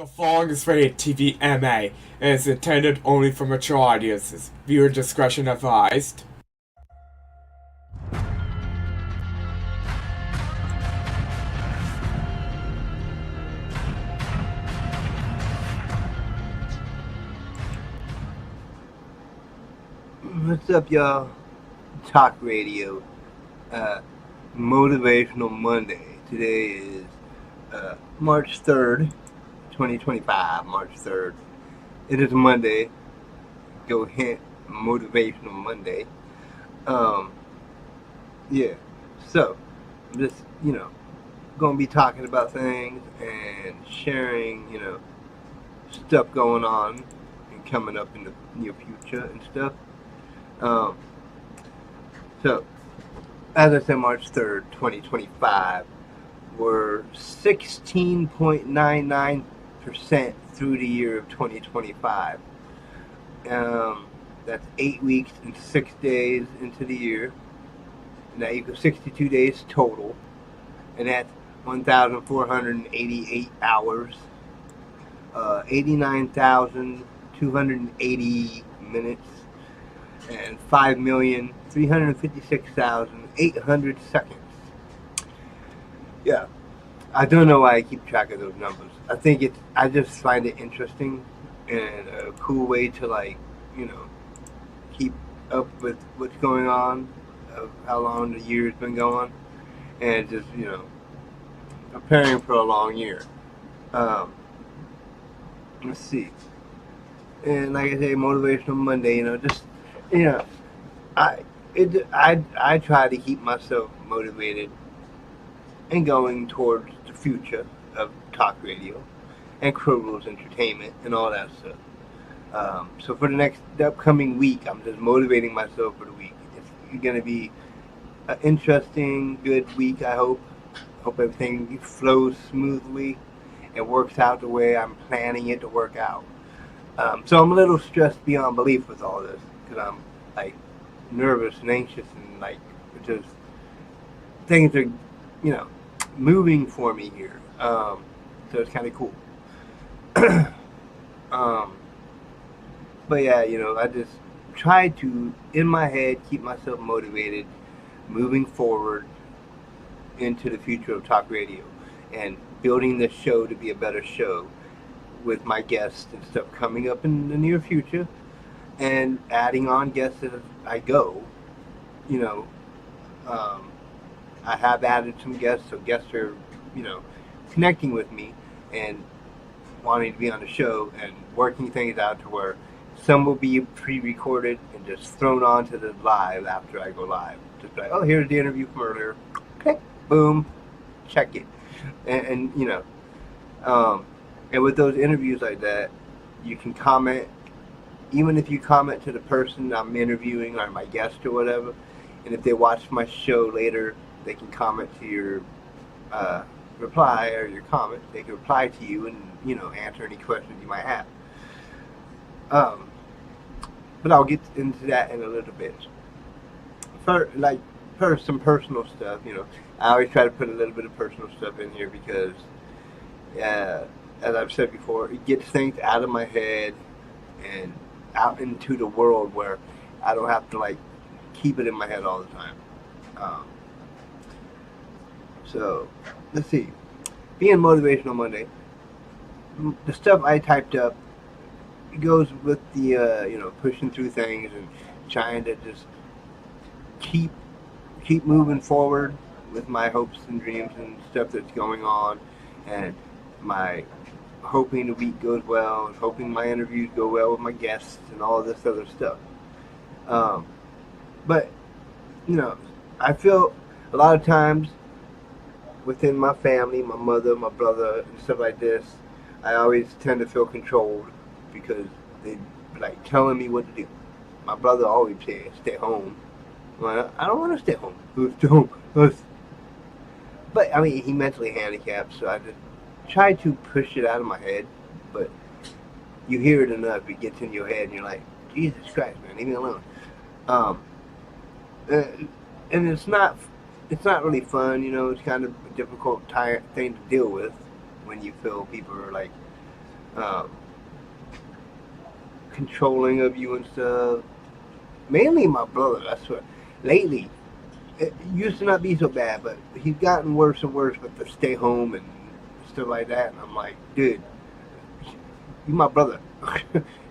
The following is rated TV MA and is intended only for mature audiences. Viewer discretion advised. What's up, y'all? Talk Radio, Motivational Monday. Today is March 3rd, 2025. March 3rd. It is Monday. Go hint, Motivational Monday. Yeah. So, I'm just, going to be talking about things and sharing, stuff going on and coming up in the near future and stuff. So, as I said, March 3rd, 2025, we're 16.99% through the year of 2025. That's 8 weeks and 6 days into the year. And that equals 62 days total. And that's 1,488 hours, 89,280 minutes, and 5,356,800 seconds. Yeah, I don't know why I keep track of those numbers. I just find it interesting and a cool way to keep up with what's going on, of how long the year's been going, and just, preparing for a long year. Let's see. And like I say, Motivational Monday, I try to keep myself motivated and going towards the future of talk radio and Crow Rules Entertainment and all that stuff. So for the upcoming week, I'm just motivating myself for the week. It's going to be an interesting, good week, I hope. Hope everything flows smoothly and works out the way I'm planning it to work out. So I'm a little stressed beyond belief with all this because I'm nervous and anxious and just things are moving for me here. So it's kind of cool. But yeah, I just try to in my head keep myself motivated moving forward into the future of talk radio and building this show to be a better show with my guests and stuff coming up in the near future, and adding on guests as I go. I have added some guests, so guests are, connecting with me and wanting to be on the show and working things out to where some will be pre-recorded and just thrown onto the live after I go live. Just like, oh, here's the interview from earlier. Okay, boom, check it, and and with those interviews like that, you can comment, even if you comment to the person I'm interviewing or my guest or whatever, and if they watch my show later, they can comment to your reply or your comment. They can reply to you and, answer any questions you might have. But I'll get into that in a little bit. For some personal stuff, I always try to put a little bit of personal stuff in here because, as I've said before, it gets things out of my head and out into the world where I don't have to keep it in my head all the time. So let's see. Being Motivational Monday, the stuff I typed up goes with the pushing through things and trying to just keep moving forward with my hopes and dreams and stuff that's going on, and my hoping the week goes well and hoping my interviews go well with my guests and all this other stuff. But I feel a lot of times within my family, my mother, my brother, and stuff like this, I always tend to feel controlled because they telling me what to do. My brother always says, stay home. Well, I don't want to stay home. Stay home. But he's mentally handicapped, so I just try to push it out of my head. But you hear it enough, it gets in your head, and you're like, Jesus Christ, man, leave me alone. And it's not really fun, it's kind of a difficult thing to deal with when you feel people are um, controlling of you and stuff. Mainly my brother. That's what. Lately, it used to not be so bad, but he's gotten worse and worse with the stay home and stuff like that. And I'm like, dude, you my brother.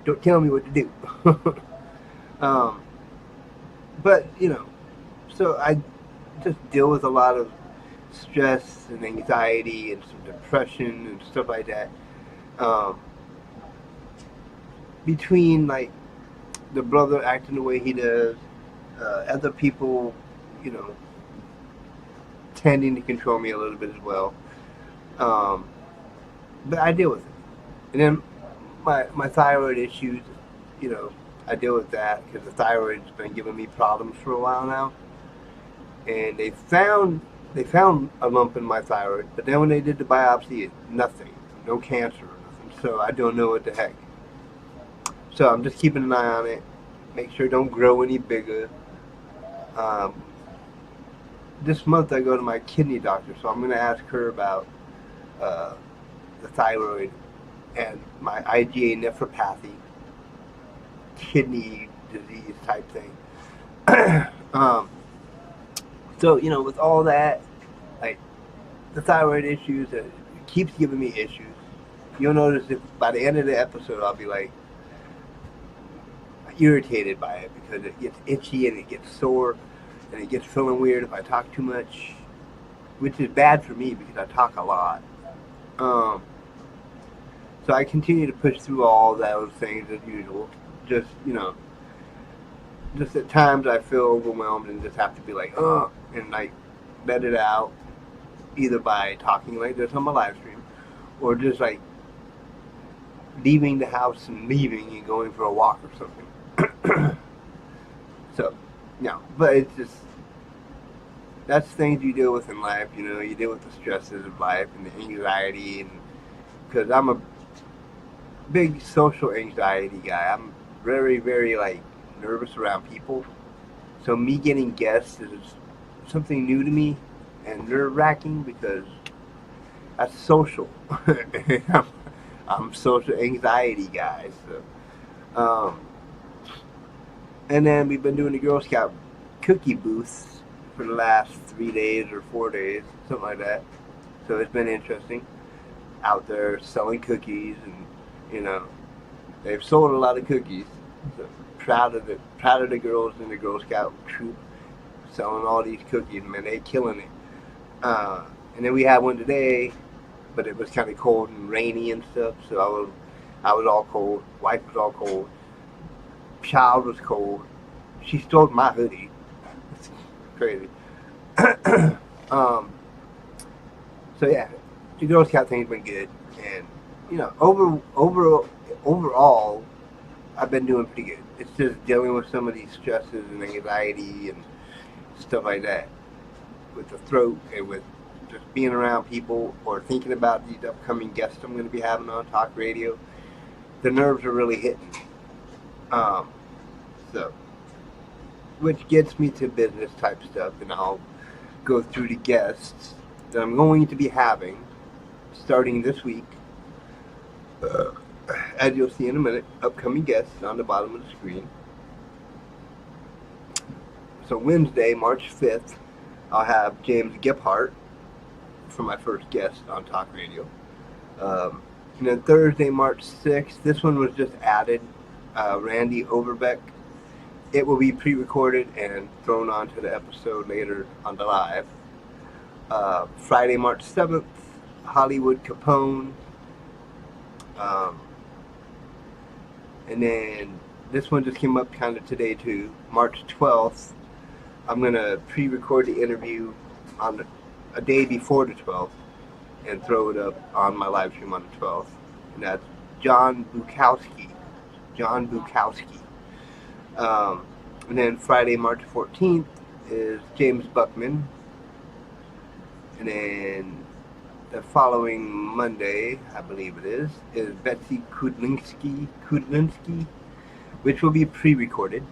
Don't tell me what to do. um, but so I just deal with a lot of stress and anxiety and some depression and stuff like that. Um, between like the brother acting the way he does, other people, you know, tending to control me a little bit as well. Um, but I deal with it. And then my thyroid issues, I deal with that because the thyroid's been giving me problems for a while now. And they found a lump in my thyroid, but then when they did the biopsy, nothing, no cancer or nothing. So I don't know what the heck. So I'm just keeping an eye on it, make sure it don't grow any bigger. Um, this month I go to my kidney doctor, so I'm going to ask her about uh, the thyroid and my IgA nephropathy, kidney disease type thing. um, so with all that, like the thyroid issues, it keeps giving me issues. You'll notice if by the end of the episode I'll be like irritated by it because it gets itchy and it gets sore and it gets feeling weird if I talk too much, which is bad for me because I talk a lot. So I continue to push through all those things as usual. Just just at times I feel overwhelmed and just have to be like, and like let it out, either by talking like this on my live stream, or just like leaving the house and leaving and going for a walk or something. So, but it's just, that's things you deal with in life, you deal with the stresses of life and the anxiety, and because I'm a big social anxiety guy. I'm very, very like nervous around people. So me getting guests is something new to me and nerve-wracking because that's social. I'm social anxiety guy. So, and then we've been doing the Girl Scout cookie booths for the last 3 days or 4 days, something like that. So it's been interesting out there selling cookies, and they've sold a lot of cookies. So proud of the girls in the Girl Scout troop selling all these cookies. Man, they killing it. And then we had one today, but it was kind of cold and rainy and stuff. So I was all cold. Wife was all cold. Child was cold. She stole my hoodie. It's crazy. So yeah, the Girl Scout thing's been good, and overall, I've been doing pretty good. It's just dealing with some of these stresses and anxiety and stuff like that with the throat and with just being around people or thinking about these upcoming guests I'm going to be having on talk radio. The nerves are really hitting. So, which gets me to business type stuff, and I'll go through the guests that I'm going to be having starting this week. As you'll see in a minute, upcoming guests on the bottom of the screen. So Wednesday, March 5th, I'll have James Giphart for my first guest on talk radio. And then Thursday, March 6th, this one was just added, Randy Overbeck. It will be pre-recorded and thrown onto the episode later on the live. Friday, March 7th, Hollywood Capone. And then this one just came up kind of today too. March 12th, I'm going to pre-record the interview on a day before the 12th and throw it up on my live stream on the 12th. And that's John Bukowski. And then Friday, March 14th is James Buckman. And then the following Monday, I believe it is Betsy Kudlinski, which will be pre-recorded.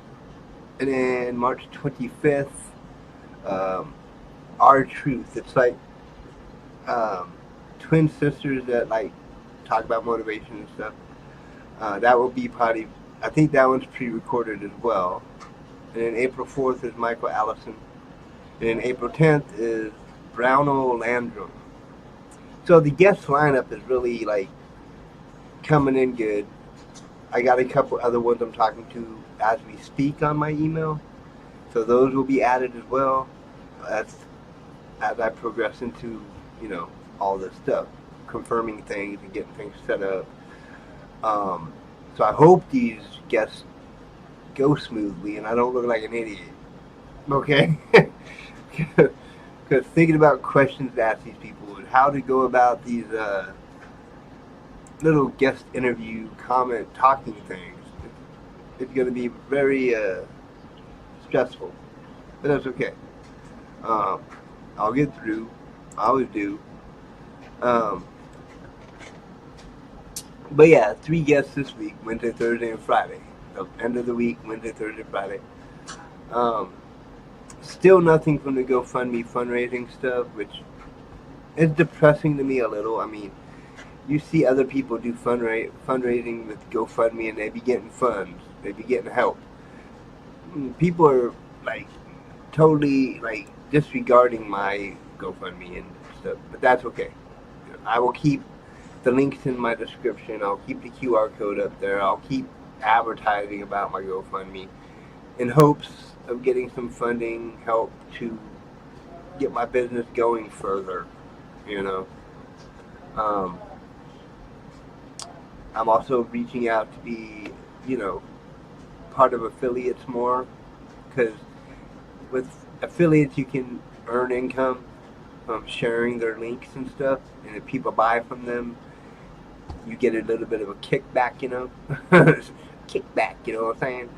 And then March 25th, R-Truth. It's like twin sisters that like talk about motivation and stuff. That will be probably, I think that one's pre-recorded as well. And then April 4th is Michael Allison. And then April 10th is Browno Landrum. So the guest lineup is really like coming in good. I got a couple other ones I'm talking to as we speak on my email. So those will be added as well. That's as I progress into, all this stuff, confirming things and getting things set up. So I hope these guests go smoothly and I don't look like an idiot. Okay? Because thinking about questions to ask these people and how to go about these little guest interview, comment, talking things, it's going to be very stressful. But that's okay. I'll get through. I always do. But yeah, 3 guests this week, Wednesday, Thursday, and Friday. The end of the week, Wednesday, Thursday, Friday. Still nothing from the GoFundMe fundraising stuff, which is depressing to me a little. I mean, you see other people do fundraising with GoFundMe and they be getting funds. They be getting help. People are like totally like disregarding my GoFundMe and stuff, but that's okay. I will keep the links in my description. I'll keep the QR code up there. I'll keep advertising about my GoFundMe in hopes of getting some funding help to get my business going further, I'm also reaching out to be, part of affiliates more, because with affiliates you can earn income from sharing their links and stuff, and if people buy from them, you get a little bit of a kickback, kickback, you know what I'm saying?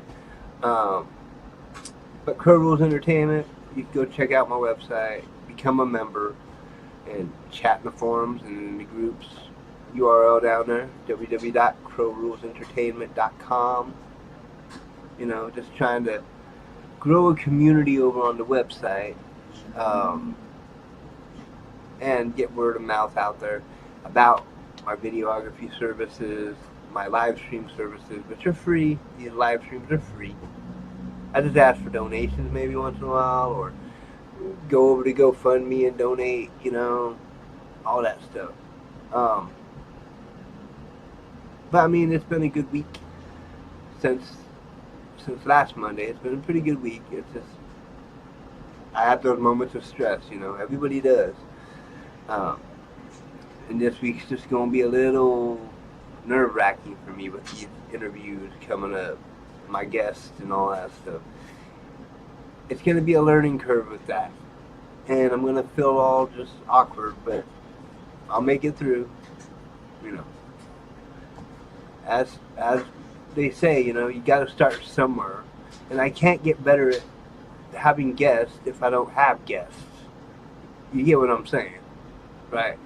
But Crow Rules Entertainment, you can go check out my website, become a member, and chat in the forums and in the groups. URL down there, www.crowrulesentertainment.com. Just trying to grow a community over on the website, and get word of mouth out there about my videography services, my live stream services, which are free. These live streams are free. I just ask for donations maybe once in a while, or go over to GoFundMe and donate, all that stuff. But I mean, it's been a good week since last Monday. It's been a pretty good week. It's just, I have those moments of stress, everybody does. And this week's just going to be a little nerve-wracking for me with these interviews coming up, my guests and all that stuff. It's going to be a learning curve with that. And I'm going to feel all just awkward, but I'll make it through, As they say, you got to start somewhere. And I can't get better at having guests if I don't have guests. You get what I'm saying, right?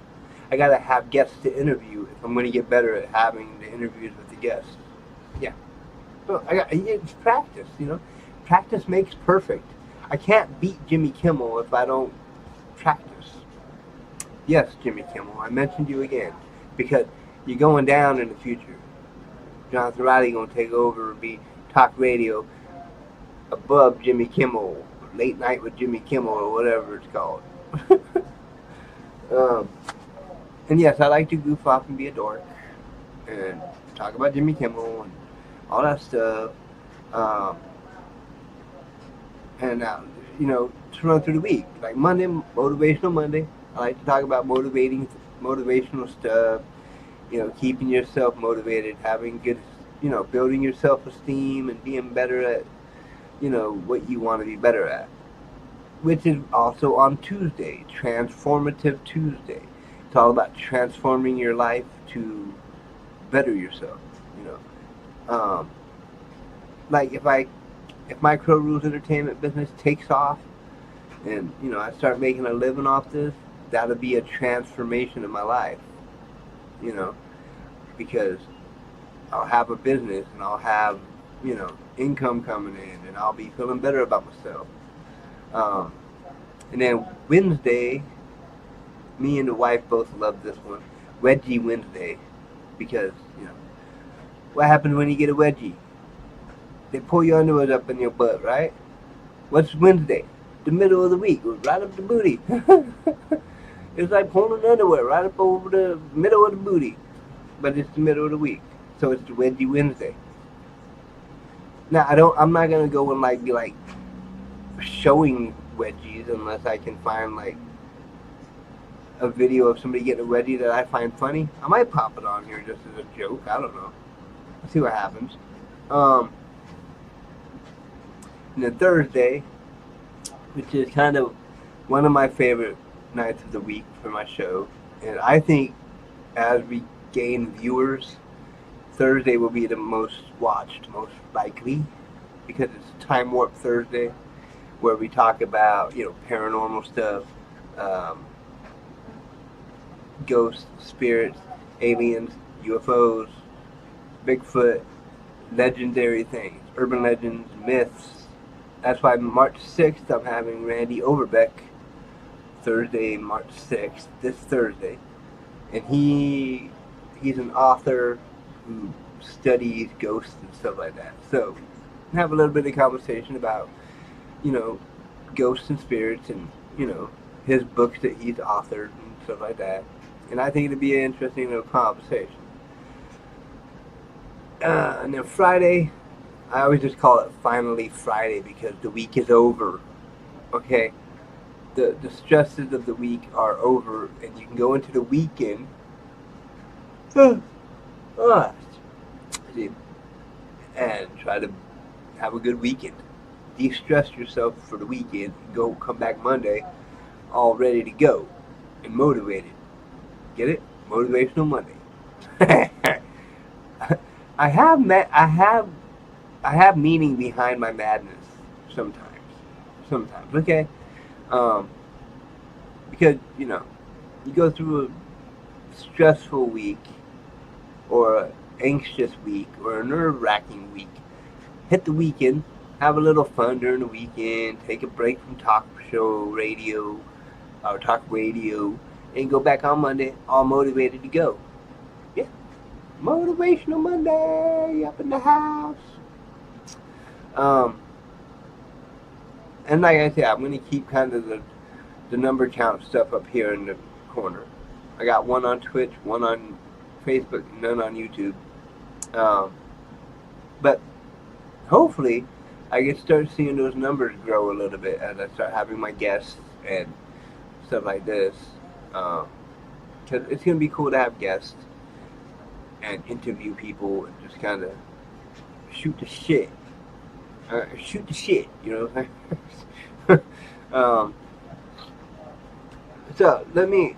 I got to have guests to interview if I'm going to get better at having the interviews with the guests. Yeah. So it's practice, Practice makes perfect. I can't beat Jimmy Kimmel if I don't practice. Yes, Jimmy Kimmel, I mentioned you again because you're going down in the future. Jonathan Riley going to take over and be talk radio above Jimmy Kimmel, late night with Jimmy Kimmel or whatever it's called. And yes, I like to goof off and be a dork and talk about Jimmy Kimmel and all that stuff. And to run through the week, like Monday, Motivational Monday. I like to talk about motivational stuff. Keeping yourself motivated, having good, building your self-esteem and being better at, what you want to be better at. Which is also on Tuesday, Transformative Tuesday. It's all about transforming your life to better yourself, Like if my Crow Rules Entertainment business takes off and, I start making a living off this, that'll be a transformation in my life. Because I'll have a business and I'll have, income coming in and I'll be feeling better about myself. And then Wednesday, me and the wife both love this one, Wedgie Wednesday. because, what happens when you get a wedgie? They pull your underwear up in your butt, right? What's Wednesday? The middle of the week, right up the booty. It's like pulling underwear right up over the middle of the booty, but it's the middle of the week, so it's the Wedgie Wednesday. Now I'm not gonna go and be showing wedgies unless I can find a video of somebody getting a wedgie that I find funny. I might pop it on here just as a joke. I don't know. Let's see what happens. And then Thursday, which is kind of one of my favorite nights of the week for my show, and I think as we gain viewers, Thursday will be the most watched, most likely, because it's Time Warp Thursday, where we talk about paranormal stuff, ghosts, spirits, aliens, UFOs, Bigfoot, legendary things, urban legends, myths. That's why March 6th I'm having Randy Overbeck, Thursday, March 6th, this Thursday. And he's an author who studies ghosts and stuff like that. So have a little bit of conversation about, ghosts and spirits and, his books that he's authored and stuff like that. And I think it'll be an interesting little conversation. And then Friday, I always just call it Finally Friday because the week is over. Okay? The stresses of the week are over, and you can go into the weekend and try to have a good weekend. De-stress yourself for the weekend. Come back Monday all ready to go and motivated. Get it? Motivational Monday. I have meaning behind my madness sometimes. Okay? Because, you go through a stressful week or an anxious week or a nerve-wracking week. Hit the weekend, have a little fun during the weekend, take a break from talk radio, and go back on Monday all motivated to go. Yeah. Motivational Monday up in the house. And like I said, I'm going to keep kind of the number count stuff up here in the corner. I got one on Twitch, one on Facebook, none on YouTube. But hopefully I can start seeing those numbers grow a little bit as I start having my guests and stuff like this. Because it's going to be cool to have guests and interview people and just kind of shoot the shit. You know what I'm saying? So let me,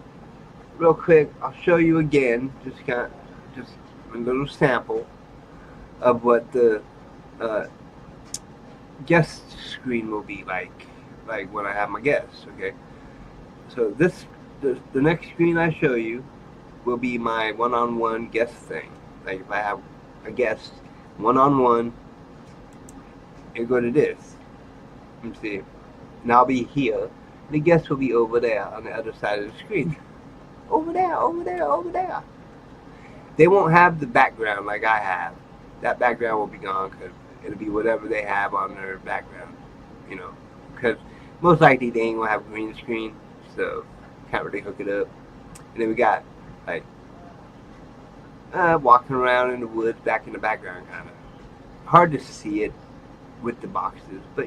real quick, I'll show you again, just a little sample of what the guest screen will be like when I have my guests. Okay, so the next screen I show you will be my one-on-one guest thing. Like if I have a guest one-on-one, you go to this. Let me see. And I'll be here. The guest will be over there on the other side of the screen. Over there. They won't have the background like I have. That background will be gone because it'll be whatever they have on their background. Because most likely they ain't going to have green screen, so can't really hook it up. And then we got, walking around in the woods back in the background, kind of. Hard to see it with the boxes, but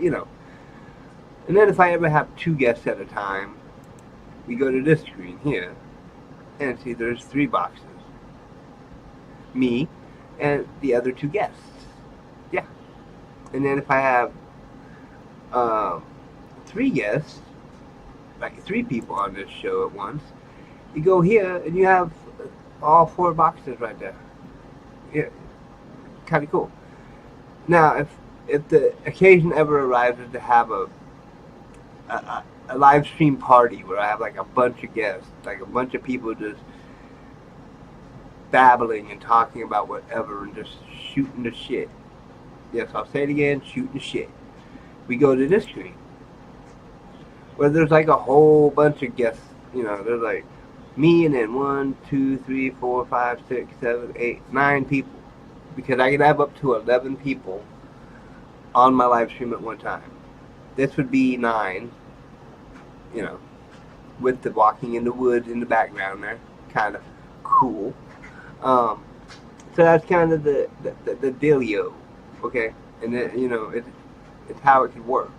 And then if I ever have two guests at a time, we go to this screen here, and see there's 3 boxes. Me and the other 2 guests. Yeah. And then if I have 3 guests, like 3 people on this show at once, you go here and you have all 4 boxes right there. Yeah. Kind of cool. Now, if the occasion ever arises to have a live stream party where I have a bunch of guests, a bunch of people just babbling and talking about whatever and just shooting the shit. Yes, I'll say it again, shooting the shit. We go to this screen where there's a whole bunch of guests, there's Me and then 1, 2, 3, 4, 5, 6, 7, 8, 9 people. Because I can have up to 11 people on my live stream at one time. This would be 9, you know, with the walking in the woods in the background there. Kind of cool. So that's kind of the dealio, okay? And then, it's how it could work.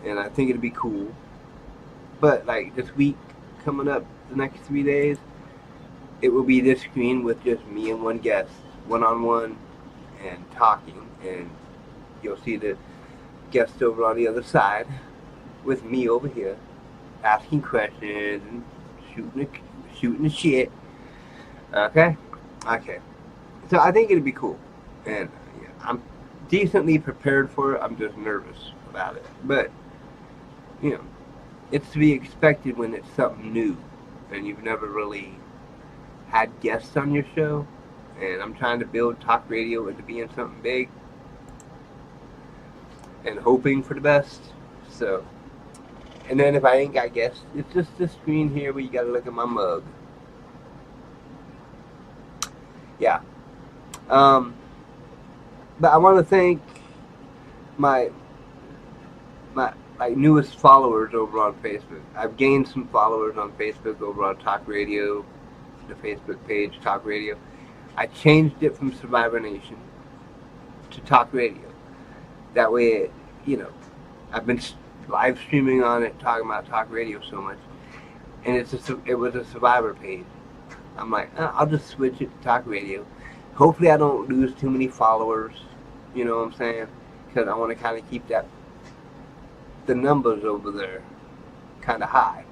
And I think it'd be cool. But like this week coming up, the next 3 days, it will be this screen with just me and one guest, one-on-one, and talking. And you'll see the guest over on the other side with me over here, asking questions and shooting the shit. Okay? Okay. So I think it'd be cool. And yeah, I'm decently prepared for it. I'm just nervous about it. But, it's to be expected when it's something new and you've never really had guests on your show. And I'm trying to build talk radio into being something big and hoping for the best. So, and then if I ain't got guests, it's just this screen here where you gotta look at my mug. Yeah. But I want to thank my newest followers over on Facebook. I've gained some followers on Facebook over on Talk Radio, the Facebook page Talk Radio. I changed it from Survivor Nation to Talk Radio. That way, I've been live streaming on it, talking about Talk Radio so much, and it was a Survivor page. I'm like, I'll just switch it to Talk Radio. Hopefully I don't lose too many followers, you know what I'm saying? Because I want to kind of keep the numbers over there kind of high,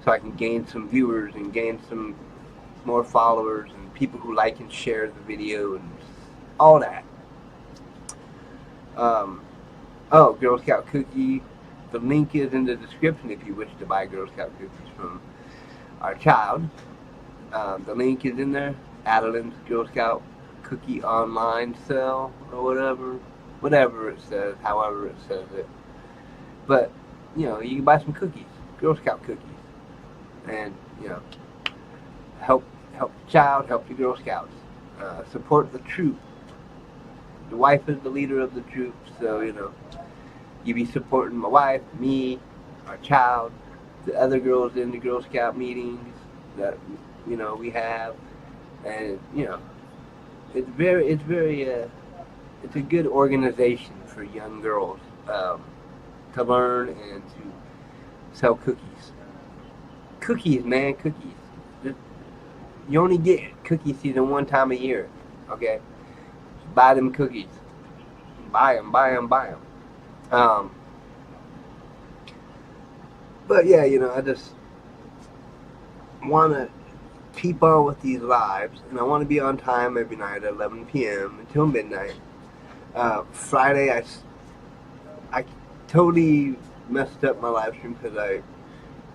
so I can gain some viewers and gain some more followers and people who like and share the video and all that. Girl Scout cookie. The link is in the description if you wish to buy Girl Scout cookies from our child. The link is in there. Adeline's Girl Scout cookie online sale or whatever it says, however it says it. But you can buy some cookies, Girl Scout cookies, and help the child, help the Girl Scouts, support the troop. The wife is the leader of the troop, so you be supporting my wife, me, our child, the other girls in the Girl Scout meetings that we have, and it's a good organization for young girls to learn and to sell cookies. Cookies, man, cookies. You only get cookie season one time a year, okay? Buy them cookies. Buy them. But yeah, I just want to keep on with these lives, and I want to be on time every night at 11 p.m. until midnight. Friday, I totally messed up my live stream because I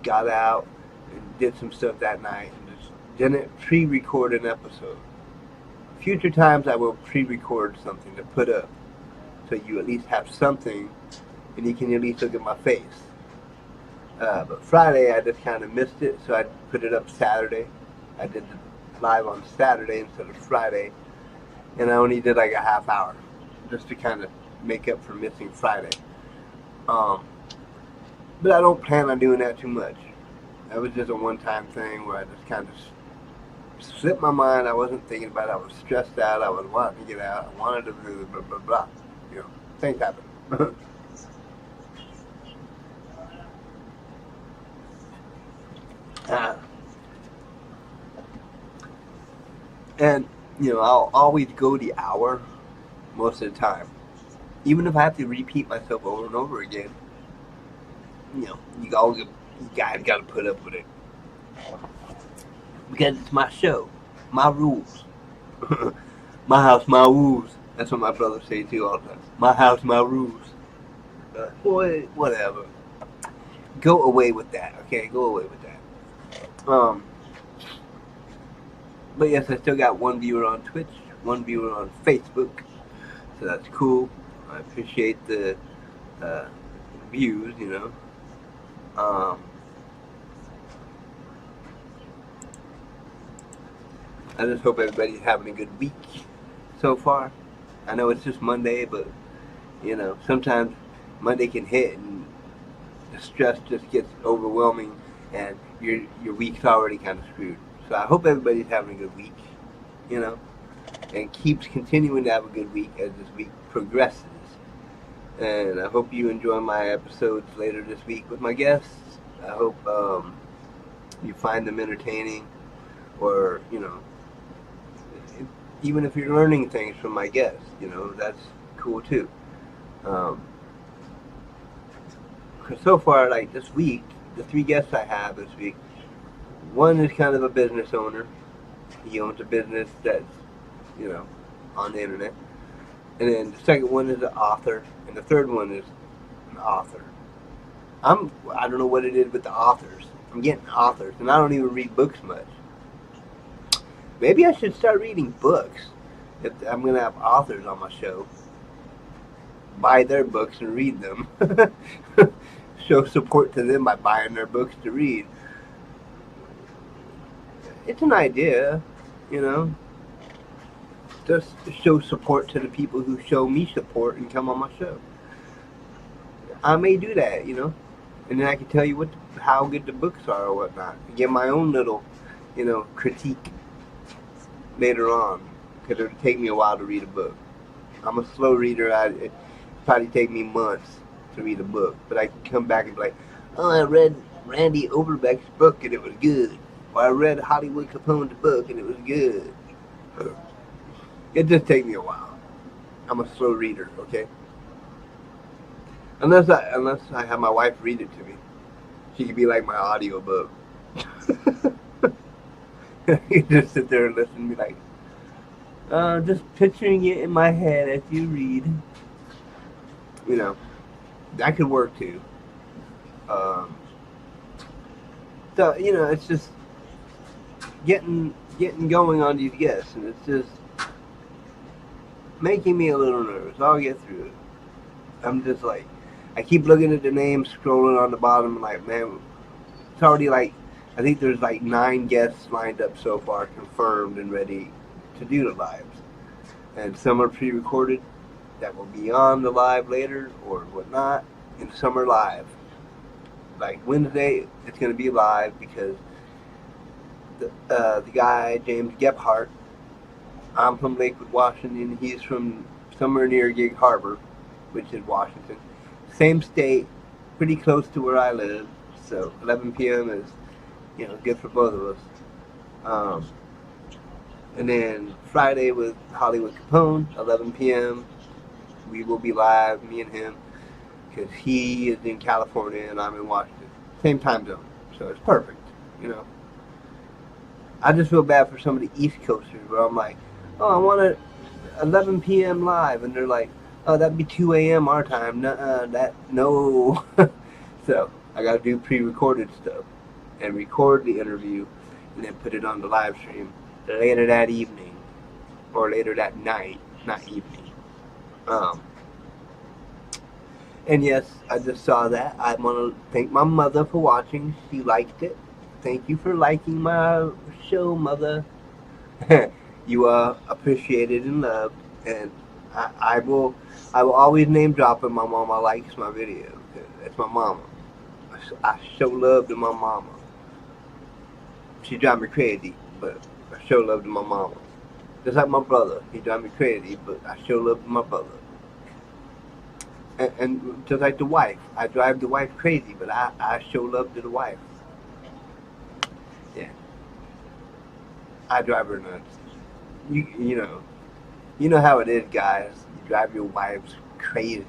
got out and did some stuff that night and just didn't pre-record an episode. Future times I will pre-record something to put up so you at least have something and you can at least look at my face. But Friday I just kind of missed it, so I put it up Saturday. I did the live on Saturday instead of Friday, and I only did like a half hour just to kind of make up for missing Friday. But I don't plan on doing that too much. That was just a one-time thing where I just kind of slipped my mind. I wasn't thinking about it. I was stressed out. I was wanting to get out. I wanted to do blah, blah, blah. Things happen. And, I'll always go the hour most of the time. Even if I have to repeat myself over and over again, you guys got to put up with it. Because it's my show, my rules. My house, my rules. That's what my brothers say too all the time. My house, my rules. Boy, whatever. Go away with that, okay? Go away with that. But yes, I still got one viewer on Twitch, one viewer on Facebook. So that's cool. I appreciate the views, I just hope everybody's having a good week so far. I know it's just Monday, but sometimes Monday can hit and the stress just gets overwhelming, and your week's already kind of screwed. So I hope everybody's having a good week, and keeps continuing to have a good week as this week progresses. And I hope you enjoy my episodes later this week with my guests. I hope you find them entertaining, or even if you're learning things from my guests, that's cool too. Because so far, like this week, the 3 guests I have this week, one is kind of a business owner. He owns a business that's, on the internet. And then the second one is an author, and the third one is an author. I don't know what it is with the authors. I'm getting authors, and I don't even read books much. Maybe I should start reading books if I'm going to have authors on my show. Buy their books and read them. Show support to them by buying their books to read. It's an idea, Just show support to the people who show me support and come on my show. I may do that, and then I can tell you how good the books are or whatnot. Give my own little, critique later on, because it'll take me a while to read a book. I'm a slow reader. It probably take me months to read a book, but I can come back and be like, oh, I read Randy Overbeck's book and it was good, or I read Hollywood Capone's book and it was good. It just takes me a while. I'm a slow reader, okay? Unless I have my wife read it to me. She could be like my audio book. You just sit there and listen and be like, just picturing it in my head as you read. That could work too. So, it's just getting going on these guests, and it's just making me a little nervous. I'll get through it. I'm just like, I keep looking at the names, scrolling on the bottom, and like, man, it's already like, I think there's like 9 guests lined up so far, confirmed and ready to do the lives. And some are pre-recorded that will be on the live later or whatnot, and some are live. Like Wednesday, it's going to be live because the guy, James Gephardt, I'm from Lakewood, Washington. He's from somewhere near Gig Harbor, which is Washington. Same state, pretty close to where I live. So 11 p.m. is, good for both of us. And then Friday with Hollywood Capone, 11 p.m. We will be live, me and him, because he is in California and I'm in Washington. Same time zone. So it's perfect, I just feel bad for some of the East Coasters where I'm like, oh, I want a 11 p.m. live, and they're like, oh, that'd be 2 a.m. our time. No. So I got to do pre-recorded stuff and record the interview and then put it on the live stream later that evening or later that night, not evening. And yes, I just saw that. I want to thank my mother for watching. She liked it. Thank you for liking my show, Mother. You are appreciated and loved, and I will always name drop when my mama likes my video. That's my mama. I show love to my mama. She drives me crazy, but I show love to my mama. Just like my brother, he drives me crazy, but I show love to my brother. And just like the wife, I drive the wife crazy, but I show love to the wife. Yeah. I drive her nuts. You know how it is, guys. You drive your wives crazy.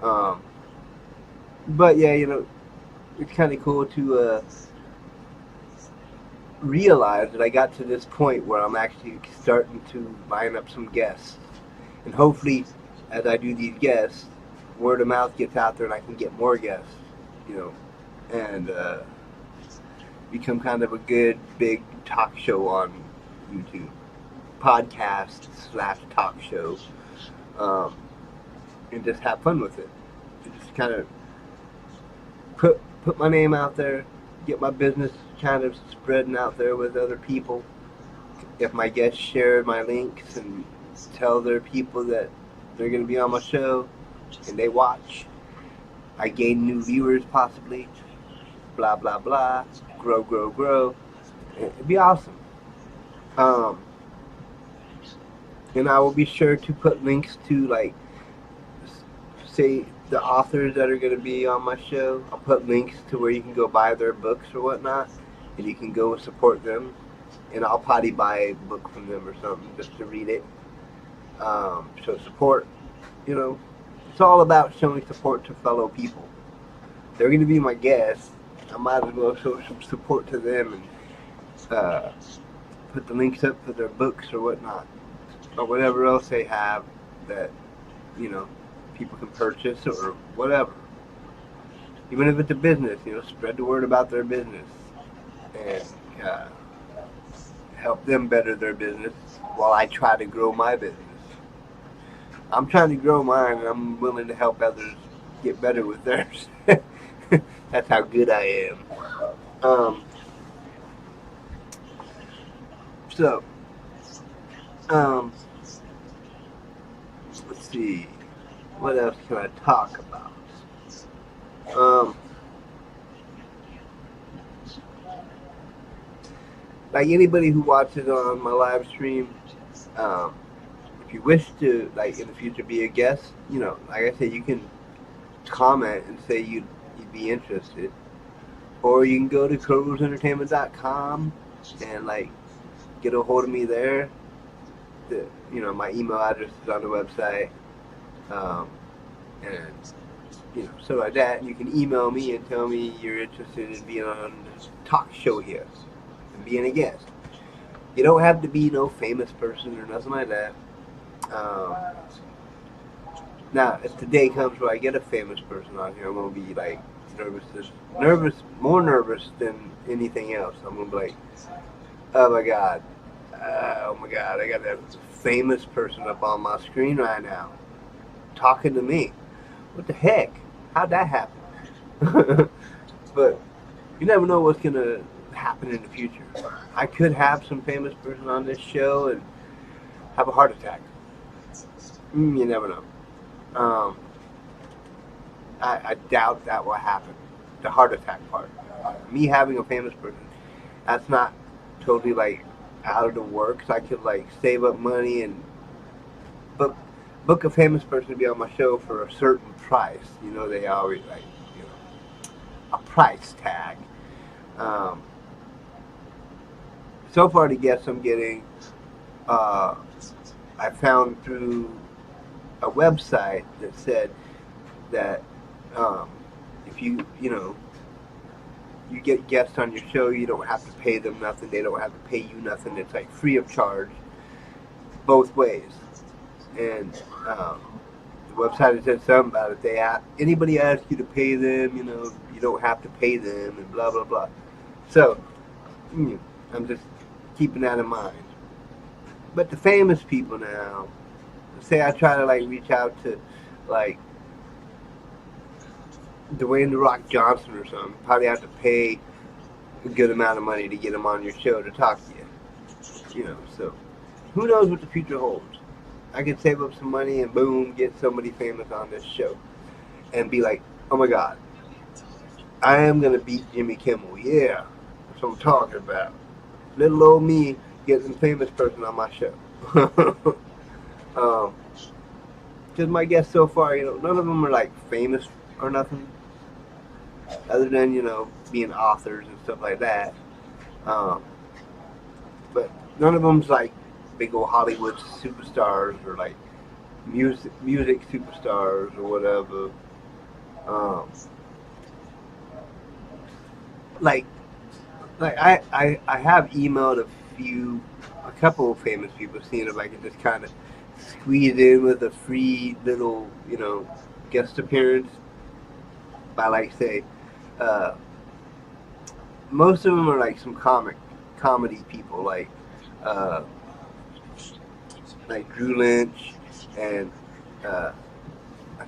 But yeah, it's kind of cool to realize that I got to this point where I'm actually starting to line up some guests, and hopefully, as I do these guests, word of mouth gets out there, and I can get more guests, and become kind of a good big talk show on YouTube, podcast/talk show, and just have fun with it. And just kind of put my name out there, get my business kind of spreading out there with other people, if my guests share my links and tell their people that they're going to be on my show and they watch, I gain new viewers possibly, blah, blah, blah, grow, grow, grow. It'd be awesome. And I will be sure to put links to, like, say, the authors that are going to be on my show. I'll put links to where you can go buy their books or whatnot, and you can go support them. And I'll probably buy a book from them or something just to read it. So support, it's all about showing support to fellow people. They're going to be my guests. I might as well show some support to them and put the links up for their books or whatnot, or whatever else they have that, people can purchase or whatever. Even if it's a business, spread the word about their business and help them better their business while I try to grow my business. I'm trying to grow mine, and I'm willing to help others get better with theirs. That's how good I am. Let's see. What else can I talk about? Like anybody who watches on my live stream, if you wish to, like, in the future be a guest, like I said, you can comment and say you'd be interested, or you can go to crowruleentertainment.com and, like, get a hold of me there. My email address is on the website, and so like that. You can email me and tell me you're interested in being on this talk show here and being a guest. You don't have to be no famous person or nothing like that. Now, if the day comes where I get a famous person on here, I'm gonna be like more nervous than anything else. I'm gonna be like, oh my god, I got a famous person up on my screen right now, talking to me. What the heck? How'd that happen? But you never know what's gonna happen in the future. I could have some famous person on this show and have a heart attack. You never know. I doubt that will happen. The heart attack part. Me having a famous person, that's not totally like out of the works. I could like save up money and book a famous person to be on my show for a certain price. They always like a price tag. So far, the guests I'm getting, I found through a website that said that if you get guests on your show, you don't have to pay them nothing. They don't have to pay you nothing. It's like free of charge, both ways. And the website said something about it. Anybody asks you to pay them, you don't have to pay them, and blah blah blah. So I'm just keeping that in mind. But the famous people now, say I try to like reach out to like Dwayne "The Rock" Johnson or something, probably have to pay a good amount of money to get him on your show to talk to you. So who knows what the future holds? I could save up some money and boom, get somebody famous on this show and be like, oh my god, I am gonna beat Jimmy Kimmel. Yeah, that's what I'm talking about. Little old me getting a famous person on my show. Because my guests so far, none of them are like famous or nothing, other than being authors and stuff like that. But none of them's like big old Hollywood superstars or like music superstars or whatever. Like I have emailed a couple of famous people, seeing if I can just kind of squeeze in with a free little, guest appearance by like say, most of them are like some comedy people, like Drew Lynch, and I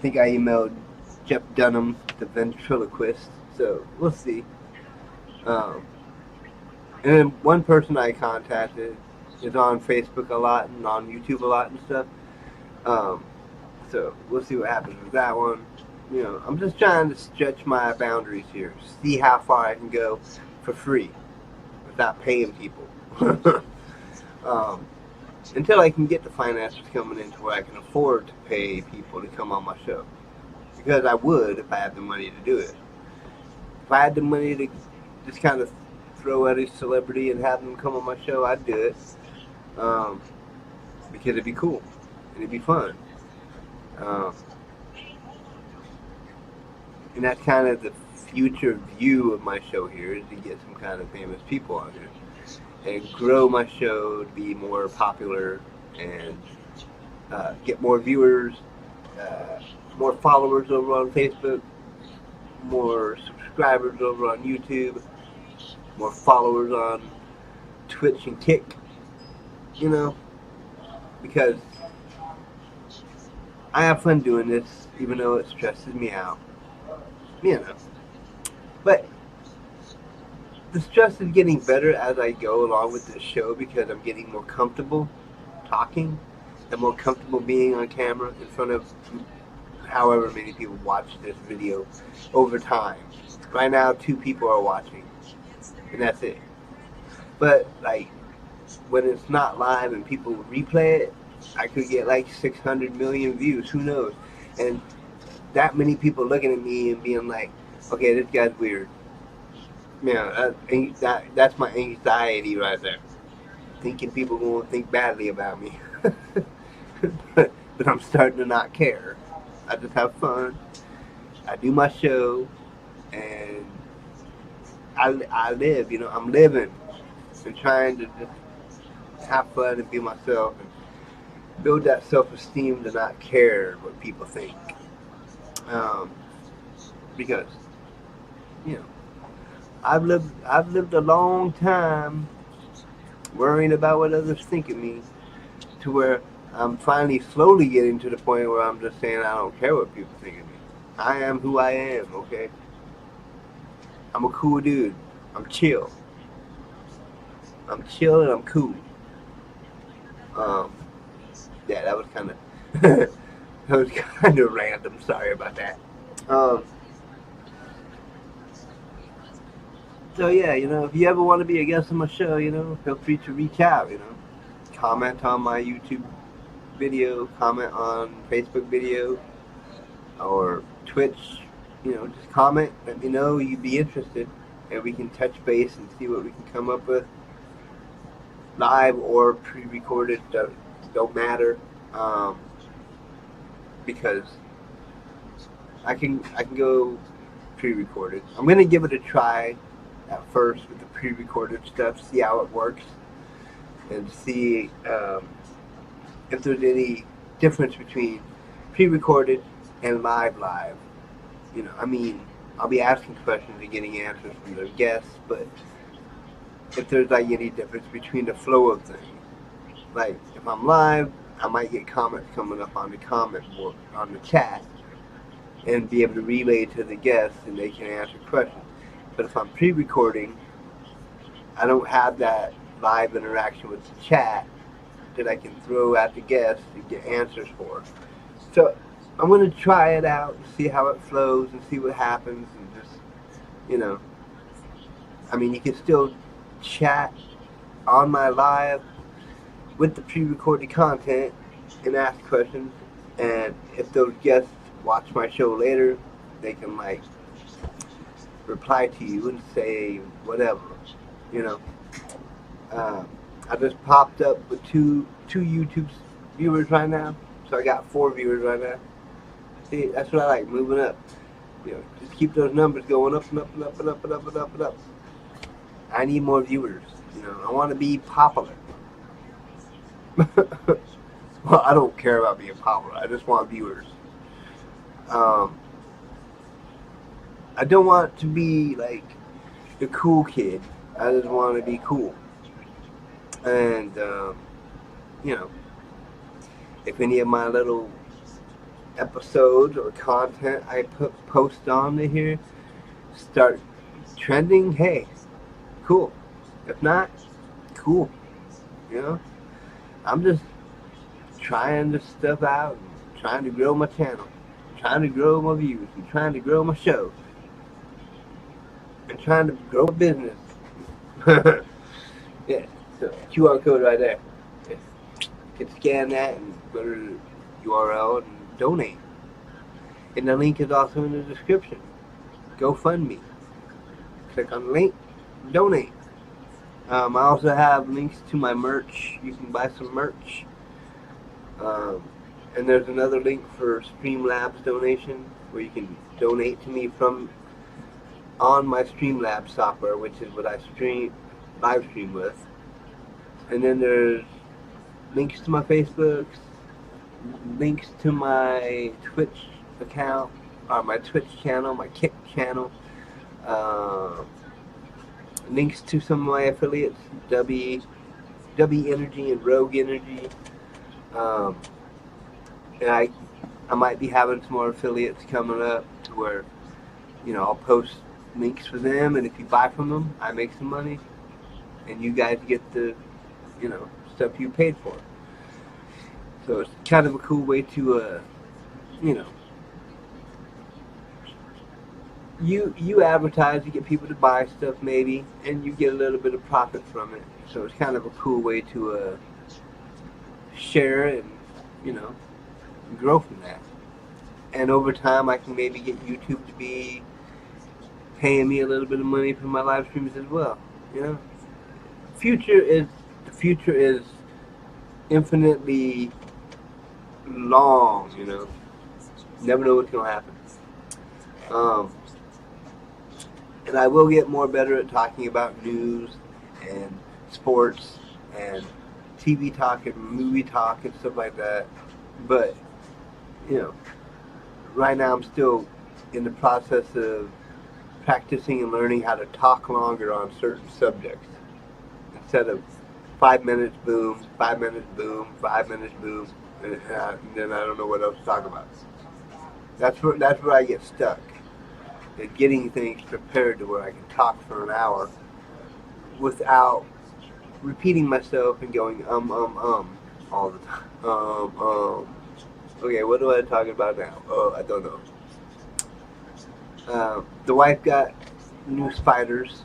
think I emailed Jeff Dunham, the ventriloquist. So we'll see. And then one person I contacted is on Facebook a lot and on YouTube a lot and stuff. So we'll see what happens with that one. I'm just trying to stretch my boundaries here, see how far I can go for free without paying people. Until I can get the finances coming in to where I can afford to pay people to come on my show. Because I would if I had the money to do it. If I had the money to just kind of throw at a celebrity and have them come on my show, I'd do it. Because it'd be cool and it'd be fun. And that's kind of the future view of my show here, is to get some kind of famous people on here and grow my show to be more popular and get more viewers, more followers over on Facebook, more subscribers over on YouTube, more followers on Twitch and Kick, because I have fun doing this, even though it stresses me out, But the stress is getting better as I go along with this show, because I'm getting more comfortable talking and more comfortable being on camera in front of however many people watch this video over time. Right now, 2 people are watching, and that's it. But like, when it's not live and people replay it, I could get like 600 million views, who knows? And that many people looking at me and being like, okay, this guy's weird. That's my anxiety right there. Thinking people going to think badly about me. but I'm starting to not care. I just have fun. I do my show, and I live, I'm living and trying to just have fun and be myself and build that self-esteem to not care what people think. Because, I've lived a long time worrying about what others think of me, to where I'm finally slowly getting to the point where I'm just saying I don't care what people think of me. I am who I am, okay? I'm a cool dude. I'm chill. I'm chill and I'm cool. Yeah, that was kind of that was kind of random. Sorry about that. So yeah, if you ever want to be a guest on my show, feel free to reach out. Comment on my YouTube video, comment on Facebook video, or Twitch. Just comment. Let me know you'd be interested, and we can touch base and see what we can come up with. Live or pre-recorded, don't matter, because I can go pre-recorded. I'm gonna give it a try at first with the pre-recorded stuff, see how it works, and see if there's any difference between pre-recorded and live. I'll be asking questions and getting answers from the guests, but if there's like any difference between the flow of things. Like, if I'm live, I might get comments coming up on the comment board, on the chat, and be able to relay to the guests, and they can answer questions. But if I'm pre-recording, I don't have that live interaction with the chat that I can throw at the guests and get answers for. So I'm going to try it out, see how it flows, and see what happens, and just, you can still chat on my live with the pre-recorded content and ask questions, and if those guests watch my show later, they can reply to you and say whatever. I just popped up with two YouTube viewers right now, so I got 4 viewers right now. See, that's what I like, moving up. Just keep those numbers going up and up and up and up and up and up and up. I need more viewers. I want to be popular. Well, I don't care about being popular. I just want viewers. I don't want to be like the cool kid. I just want to be cool. And, if any of my little episodes or content I post on to here start trending, hey, cool. If not, cool. You know, I'm just trying this stuff out and trying to grow my channel, trying to grow my views, and trying to grow my show, and trying to grow my business. Yeah, so QR code right there. Yeah. You can scan that and go to the URL and donate. And the link is also in the description. GoFundMe. Click on the link, donate. I also have links to my merch. You can buy some merch. And there's another link for Streamlabs donation where you can donate to me from on my Streamlabs software, which is what I live stream with. And then there's links to my Facebook, links to my Twitch account, or my Twitch channel, my Kick channel, links to some of my affiliates, W Energy and Rogue Energy. And I might be having some more affiliates coming up to where, I'll post links for them, and if you buy from them, I make some money, and you guys get the, stuff you paid for. So it's kind of a cool way to, you advertise, you get people to buy stuff maybe, and you get a little bit of profit from it. So it's kind of a cool way to share it and, grow from that. And over time, I can maybe get YouTube to be paying me a little bit of money for my live streams as well. The future is infinitely long. Never know what's gonna happen. And I will get more better at talking about news and sports and TV talk and movie talk and stuff like that. But right now I'm still in the process of practicing and learning how to talk longer on certain subjects instead of 5 minutes boom, 5 minutes boom, 5 minutes boom, and then I don't know what else to talk about. That's where I get stuck. Is getting things prepared to where I can talk for an hour without repeating myself and going all the time. Okay, what do I talk about now? Oh, I don't know. The wife got new spiders,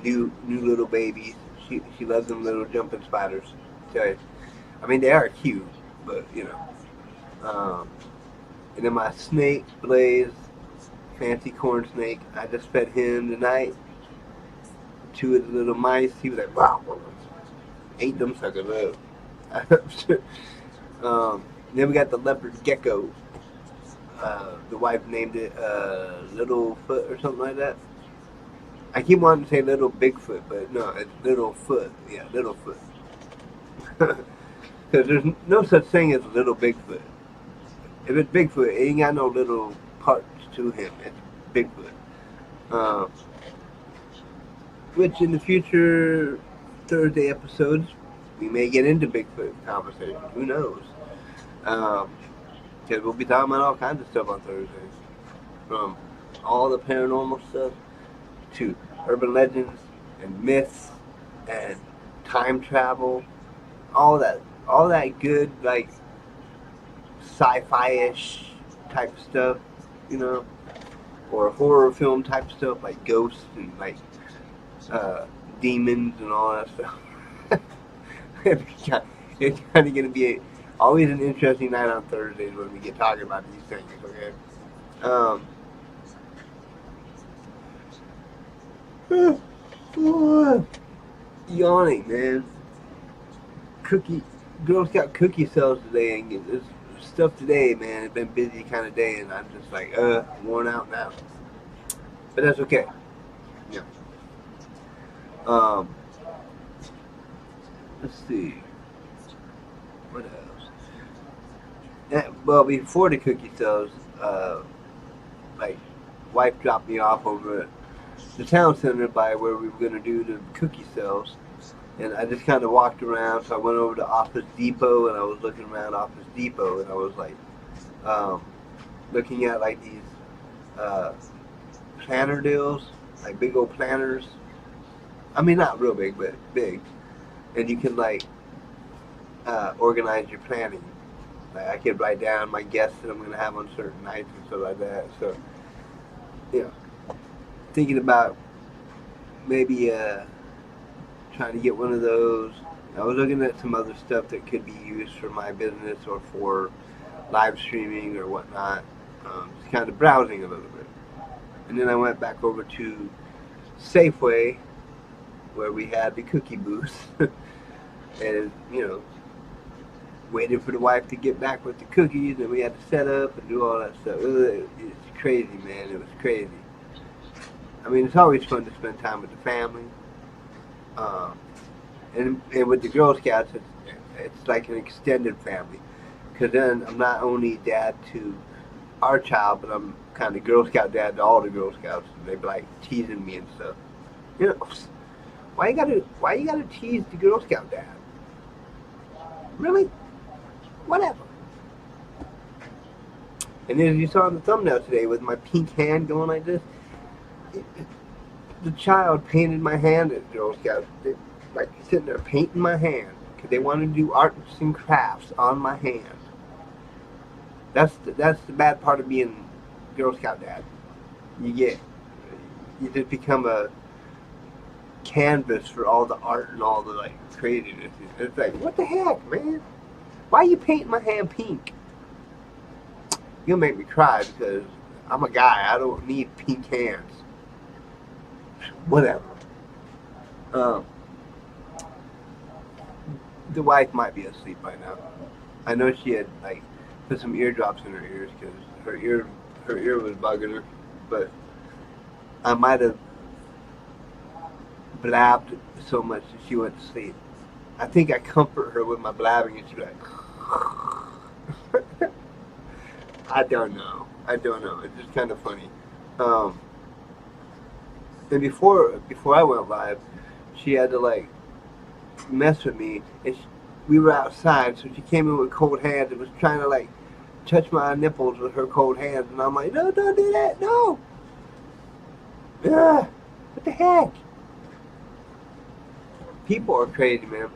new little babies. She loves them little jumping spiders. So, they are cute, but and then my snake, Blaze, fancy corn snake, I just fed him tonight. 2 of the little mice. He was like, wow, ate them suckers up. Then we got the leopard gecko. The wife named it Little Foot or something like that. I keep wanting to say Little Bigfoot, but no, it's Little Foot. Yeah, Little Foot. Because there's no such thing as Little Bigfoot. If it's Bigfoot, it ain't got no little parts to him. It's Bigfoot. Which in the future Thursday episodes, we may get into Bigfoot conversation. Who knows? Because we'll be talking about all kinds of stuff on Thursdays. From all the paranormal stuff to urban legends and myths and time travel. All that good, like, sci-fi-ish type stuff, or horror film type stuff like ghosts and like demons and all that stuff. It's kind of going to be always an interesting night on Thursdays when we get talking about these things, okay? Yawning, man. Girl Scout cookie sales today, and this stuff today, man. It's been a busy kind of day, and I'm just like, worn out now. But that's okay. Yeah. Let's see. What else? Well, before the cookie sales, wife dropped me off over at the town center by where we were going to do the cookie sales. And I just kind of walked around, so I went over to Office Depot, and I was looking around Office Depot, and I was like, looking at like these planner deals, like big old planners. Not real big, but big. and you can like organize your planning. Like I could write down my guests that I'm going to have on certain nights and stuff like that. So, you know, thinking about maybe trying to get one of those. I was looking at some other stuff that could be used for my business or for live streaming or whatnot. Just kind of browsing a little bit. And then I went back over to Safeway, where we had the cookie booth. And, you know, waited for the wife to get back with the cookies, and we had to set up and do all that stuff. It's crazy, man. It was crazy. I mean, it's always fun to spend time with the family. And with the Girl Scouts, it's like an extended family. Because then I'm not only dad to our child, but I'm kind of Girl Scout dad to all the Girl Scouts. And they be like teasing me and stuff. You know, why you gotta tease the Girl Scout dad? Really? Whatever. And as you saw in the thumbnail today with my pink hand going like this, the child painted my hand at Girl Scouts. They, like sitting there painting my hand because they wanted to do arts and crafts on my hand. That's the bad part of being Girl Scout dad. You just become a canvas for all the art and all the like craziness. It's like, what the heck, man? Why are you painting my hand pink? You'll make me cry because I'm a guy. I don't need pink hands. Whatever. The wife might be asleep by now. I know she had like put some eardrops in her ears because her ear was bugging her, but I might have blabbed so much that she went to sleep. I think I comfort her with my blabbing, and she's like, I don't know. It's just kind of funny. And before I went live, she had to like mess with me, and we were outside, so she came in with cold hands and was trying to like touch my nipples with her cold hands, and I'm like, no, don't do that, no. Ugh, what the heck? People are crazy, man.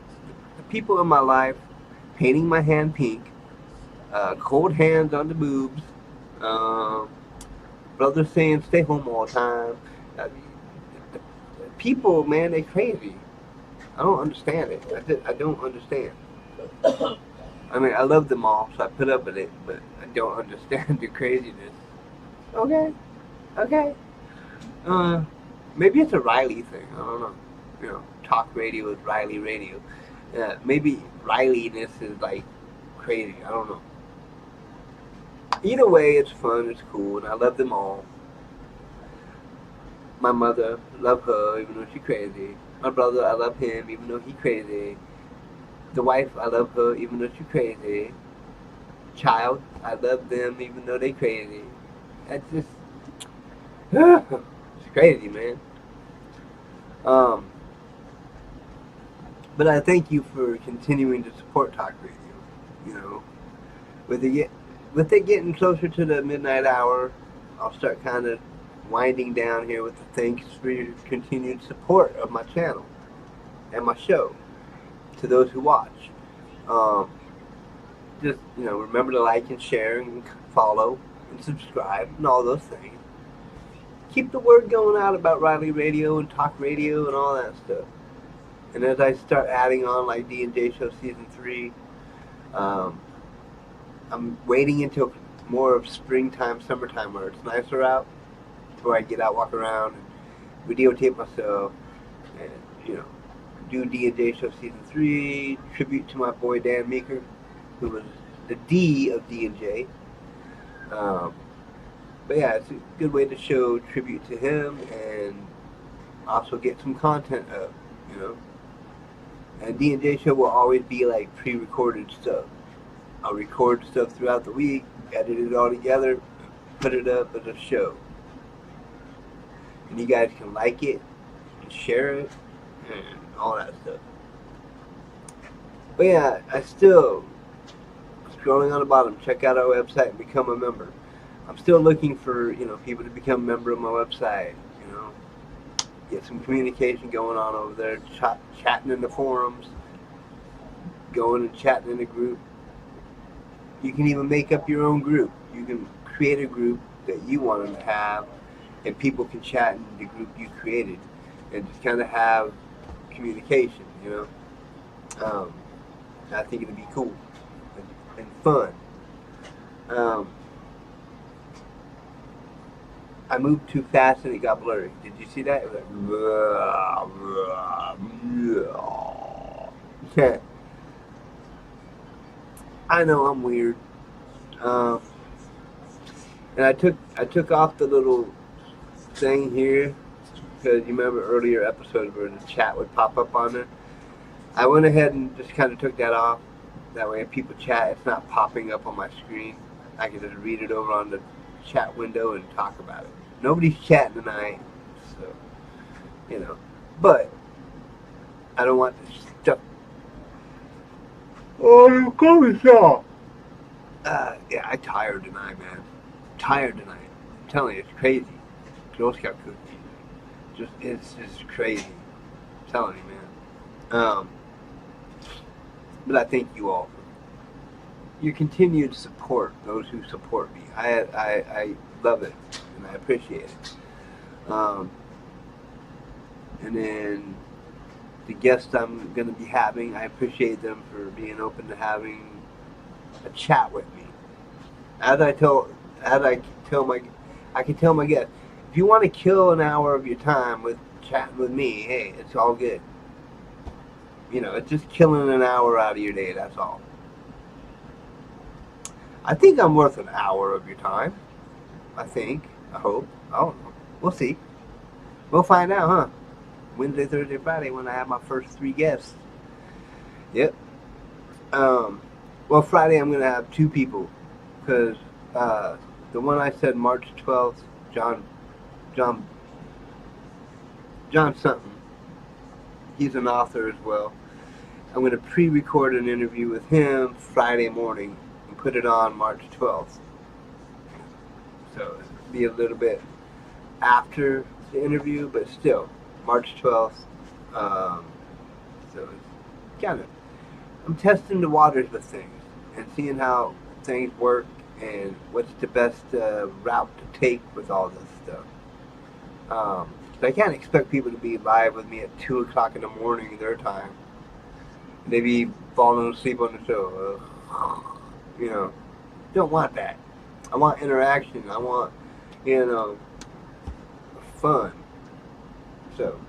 The people in my life painting my hand pink, cold hands on the boobs, brother saying stay home all the time. People, man, they crazy. I don't understand it. I don't understand. I mean, I love them all, so I put up with it, but I don't understand the craziness. Okay. Maybe it's a Riley thing. I don't know. You know, talk radio is Riley radio. Maybe Rileyness is like crazy. I don't know. Either way, it's fun, it's cool, and I love them all. My mother, love her, even though she's crazy. My brother, I love him, even though he's crazy. The wife, I love her, even though she's crazy. Child, I love them, even though they crazy. That's just, it's crazy, man. But I thank you for continuing to support Talk Radio. You know, with it getting closer to the midnight hour, I'll start kind of winding down here with the thanks for your continued support of my channel and my show. To those who watch, just, you know, remember to like and share and follow and subscribe and all those things. Keep the word going out about Riley Radio and Talk Radio and all that stuff. And as I start adding on like D&J Show Season 3, I'm waiting until more of springtime, summertime where it's nicer out, before I get out, walk around, and videotape myself, and, you know, do D&J Show Season 3, tribute to my boy Dan Meeker, who was the D of D&J. But yeah, it's a good way to show tribute to him and also get some content up, you know. And D&J Show will always be like pre-recorded stuff. I'll record stuff throughout the week, edit it all together, put it up as a show. And you guys can like it and share it and all that stuff. But yeah, I still, scrolling on the bottom, check out our website and become a member. I'm still looking for, you know, people to become a member of my website, you know. Get some communication going on over there, chatting in the forums, going and chatting in a group. You can even make up your own group. You can create a group that you want them to have, and people can chat in the group you created, and just kind of have communication, I think it'd be cool and fun. I moved too fast and it got blurry. Did you see that? It was like, I know I'm weird. And I took off the little thing here because you remember earlier episodes where the chat would pop up on there. I went ahead and just kind of took that off. That way if people chat, it's not popping up on my screen. I can just read it over on the chat window and talk about it. Nobody's chatting tonight, so, but I don't want this stuff. Oh, you call me so. Yeah, I'm tired tonight, man. Tired tonight. I'm telling you, it's crazy. Girl Scout cookies. It's just crazy. I'm telling you, man. But I thank you all for your continued support, those who support me. I love it, and I appreciate it. And then the guests I'm going to be having, I appreciate them for being open to having a chat with me. I can tell my guests, if you want to kill an hour of your time with chatting with me, hey, it's all good. It's just killing an hour out of your day, that's all. I think I'm worth an hour of your time. I hope. I don't know. We'll see. We'll find out, huh? Wednesday, Thursday, Friday when I have my first 3 guests. Yep. Well, Friday I'm going to have 2 people. Because the one I said March 12th, John something. He's an author as well. I'm going to pre-record an interview with him Friday morning and put it on March 12th. So it'll be a little bit after the interview, but still, March 12th. So it's kind of, I'm testing the waters with things and seeing how things work and what's the best route to take with all this stuff. I can't expect people to be live with me at 2 o'clock in the morning their time. They be falling asleep on the show. Don't want that. I want interaction. I want, fun. So,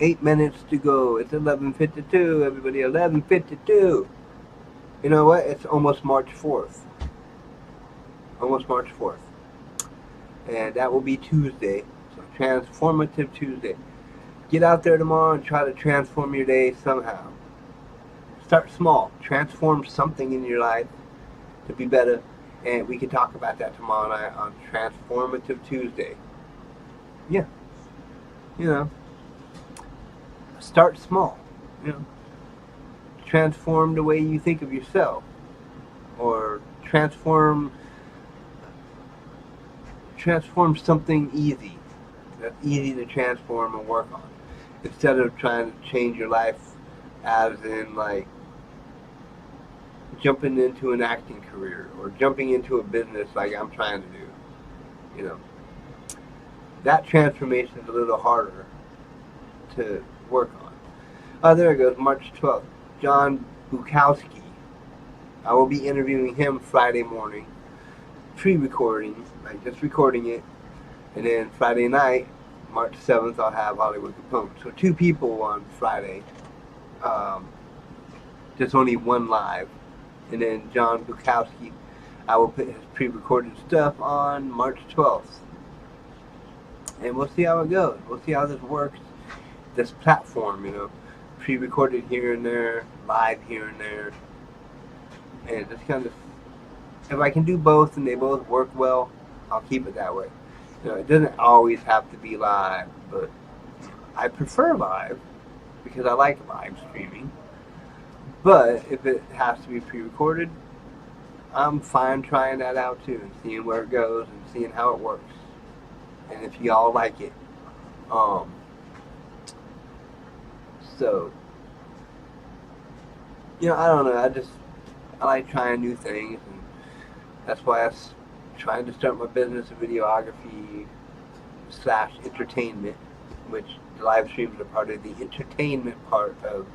8 minutes to go. It's 11:52. Everybody, 11:52. You know what? It's almost March 4th. Almost March 4th. And that will be Tuesday. So Transformative Tuesday. Get out there tomorrow and try to transform your day somehow. Start small. Transform something in your life to be better. And we can talk about that tomorrow night on Transformative Tuesday. Yeah. Start small. Transform the way you think of yourself. Or transform something easy. That's easy to transform and work on. Instead of trying to change your life as in like jumping into an acting career or jumping into a business like I'm trying to do. That transformation is a little harder to work on. Oh, there it goes, March 12th. John Bukowski. I will be interviewing him Friday morning. Pre-recording, like just recording it. And then Friday night, March 7th, I'll have Hollywood Capone. So 2 people on Friday. Just only 1 live. And then John Bukowski, I will put his pre-recorded stuff on March 12th. And we'll see how it goes. We'll see how this works. This platform, pre-recorded here and there, live here and there. And just kind of, if I can do both and they both work well, I'll keep it that way. It doesn't always have to be live, but I prefer live because I like live streaming. But if it has to be pre-recorded, I'm fine trying that out too and seeing where it goes and seeing how it works. And if y'all like it. So, I don't know. I like trying new things, and that's why I'm trying to start my business of videography slash entertainment, which the live streams are part of the entertainment part of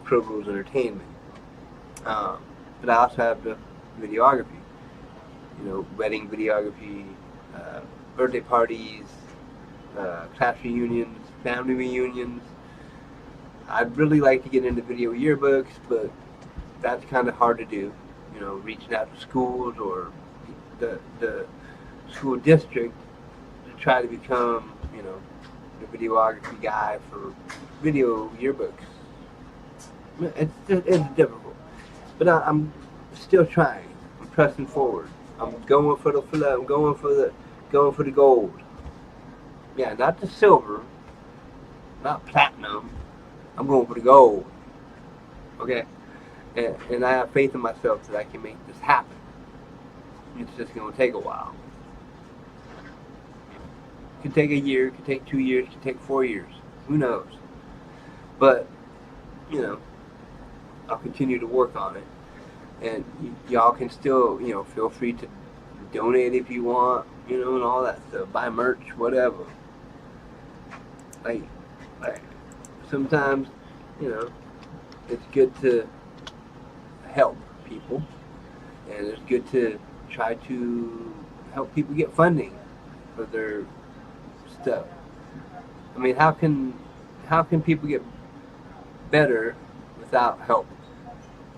Pro Rules Entertainment. But I also have the videography, wedding videography, birthday parties, class reunions, family reunions. I'd really like to get into video yearbooks, but that's kind of hard to do. Reaching out to schools or the school district to try to become, the videography guy for video yearbooks. It's difficult, but I'm still trying. I'm pressing forward. I'm going for the flow. I'm going for the gold. Yeah, not the silver, not platinum. I'm going for the gold. Okay, and I have faith in myself that I can make this happen. It's just going to take a while. It could take a year. It could take 2 years. It could take 4 years. Who knows? But I'll continue to work on it. And y'all can still, feel free to donate if you want, and all that stuff. Buy merch, whatever. Like sometimes, it's good to help people, and it's good to try to help people get funding for their stuff. I mean, how can people get better without help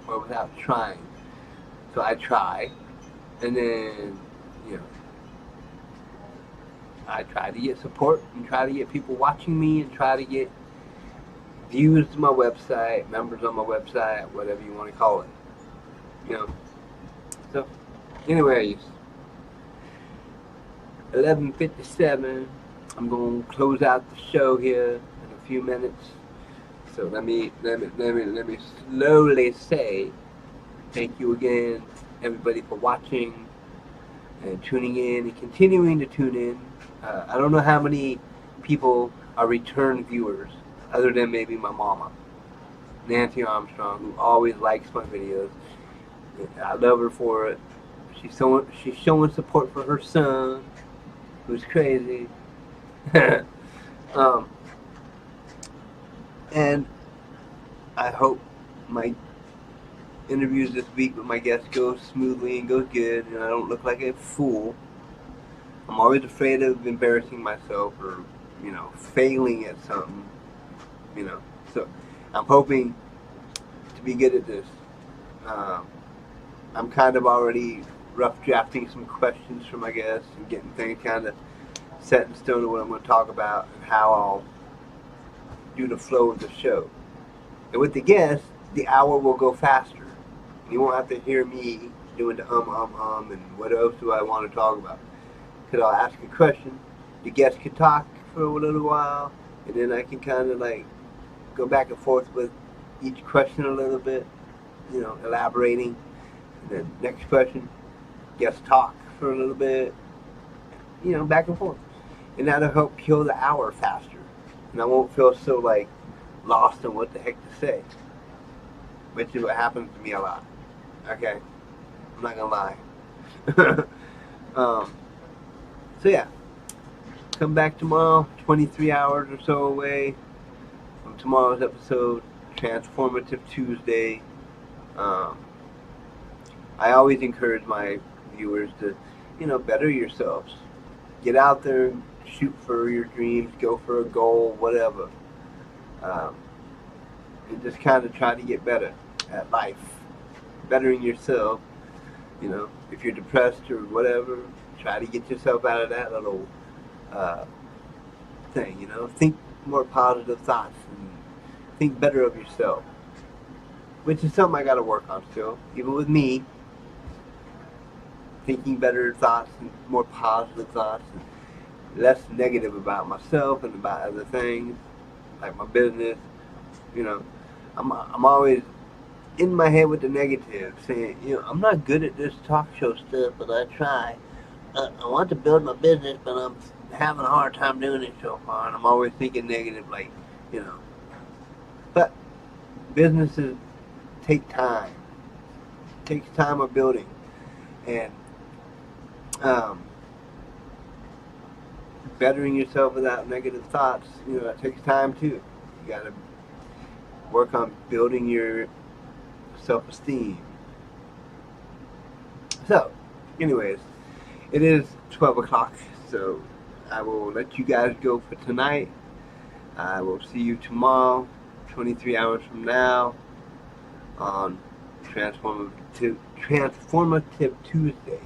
or without trying? So I try, and then I try to get support and try to get people watching me and try to get views to my website, members on my website, whatever you want to call it. So anyways, 11:57. I'm gonna close out the show here in a few minutes. So let me slowly say thank you again, everybody, for watching and tuning in and continuing to tune in. I don't know how many people are return viewers, other than maybe my mama, Nancy Armstrong, who always likes my videos. I love her for it. She's showing support for her son, who's crazy. And I hope my interviews this week with my guests go smoothly and go good, and I don't look like a fool. I'm always afraid of embarrassing myself or, failing at something, So I'm hoping to be good at this. I'm kind of already rough drafting some questions for my guests and getting things kind of set in stone of what I'm going to talk about and how I'll do the flow of the show. And with the guests, the hour will go faster. And you won't have to hear me doing the and what else do I want to talk about. Because I'll ask a question, the guest can talk for a little while, and then I can kind of go back and forth with each question a little bit, elaborating. And then next question, guest talk for a little bit, back and forth. And that'll help kill the hour faster. And I won't feel so lost on what the heck to say. Which is what happens to me a lot. Okay? I'm not gonna lie. So yeah. Come back tomorrow, 23 hours or so away from tomorrow's episode, Transformative Tuesday. I always encourage my viewers to, better yourselves. Get out there and shoot for your dreams, go for a goal, whatever. And just kind of try to get better at life. Bettering yourself, if you're depressed or whatever, try to get yourself out of that little thing, Think more positive thoughts and think better of yourself. Which is something I got to work on still, even with me. Thinking better thoughts and more positive thoughts and less negative about myself and about other things, like my business. I'm always in my head with the negative, saying, I'm not good at this talk show stuff, but I try. I want to build my business, but I'm having a hard time doing it so far, and I'm always thinking negative, But businesses take time. It takes time of building. And bettering yourself without negative thoughts, that takes time too. You gotta work on building your self-esteem. So, anyways, it is 12 o'clock, so I will let you guys go for tonight. I will see you tomorrow, 23 hours from now, on Transformative Tuesday.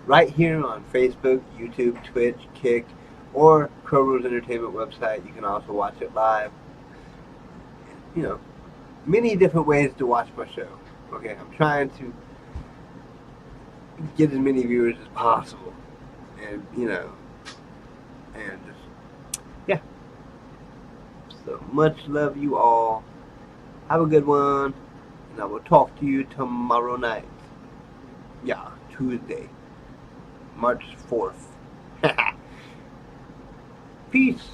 Right here on Facebook, YouTube, Twitch, Kick, or Crow Rules Entertainment website. You can also watch it live. Many different ways to watch my show. Okay, I'm trying to get as many viewers as possible. And, and just, yeah. So much love, you all. Have a good one. And I will talk to you tomorrow night. Yeah, Tuesday, March 4th. Peace.